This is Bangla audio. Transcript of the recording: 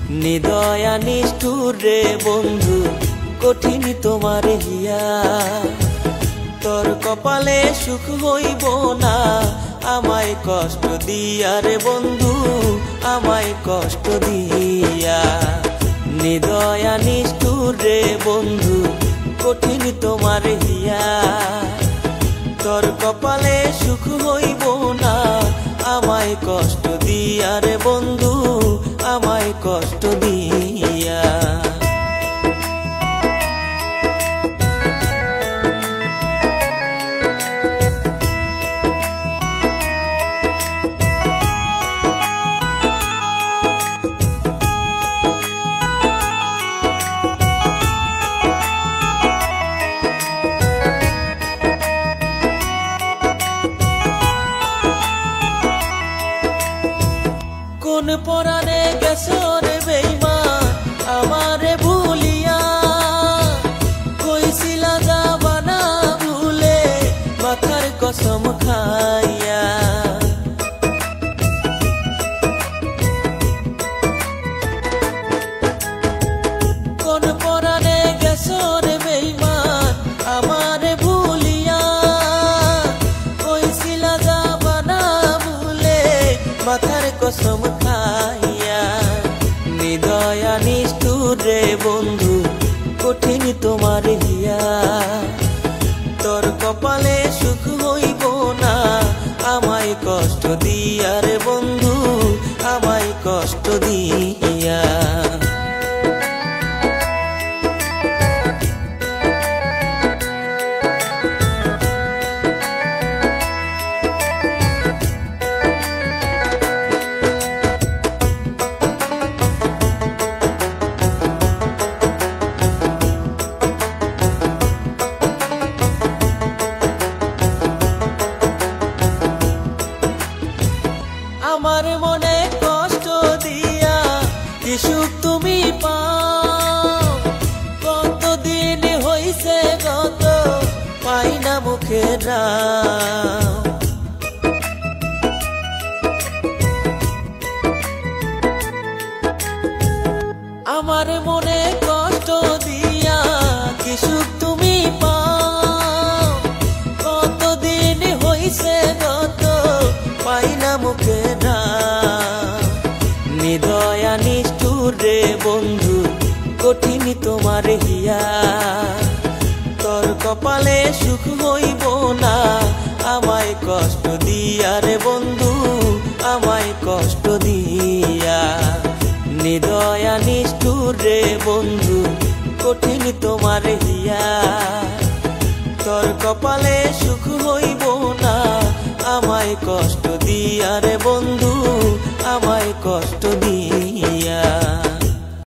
নিদয়া নিষ্ঠুর রে বন্ধু কঠিন তোমার হিয়া, তোর কপালে সুখ হইব না আমায় কষ্ট দিয়া রে বন্ধু, আমায় কষ্ট দিয়া। নিদয়া নিষ্ঠুর রে বন্ধু কঠিন তোমার হিয়া, তোর কপালে সুখ হইব না আমায় কষ্ট দিয়া রে বন্ধু, আমায় কষ্ট দিয়া। কোন পরাণে গেছো রে বেঈমান আমারে ভুলিয়া, কইছিলা যাবা না ভুলে মাথার কসম খাইয়া। কোন পরাণে গেছো রে বেঈমান আমারে ভুলিয়া, কইছিলা যাবা না ভুলে মাথার কসম খাইয়া। নিদয়া নিষ্ঠুর রে বন্ধু কঠিন তোমার হিয়া, তোর কপালে সুখ হইব না আমায় কষ্ট দিয়া রে বন্ধু, আমায় কষ্ট দিয়া। আমার মনে কষ্ট দিয়া কি সুখ তুমি পাও, কতদিন হইছে গত পাই না মুখে নাও। আমার মনে কষ্ট দিয়া কি সুখ তুমি পাও, কতদিন হইছে গত পাই না মুখে না। নিদয়া নিষ্ঠুর রে বন্ধু কঠিন তোমার হিয়া, তোর কপালে সুখ হইব না আমায় কষ্ট দিয়া রে বন্ধু, আমায় কষ্ট দিয়া। নিদয়া নিষ্ঠুর রে বন্ধু কঠিন তোমার হিয়া, তোর কপালে সুখ হইব না আমায় কষ্ট দিয়া রে বন্ধু,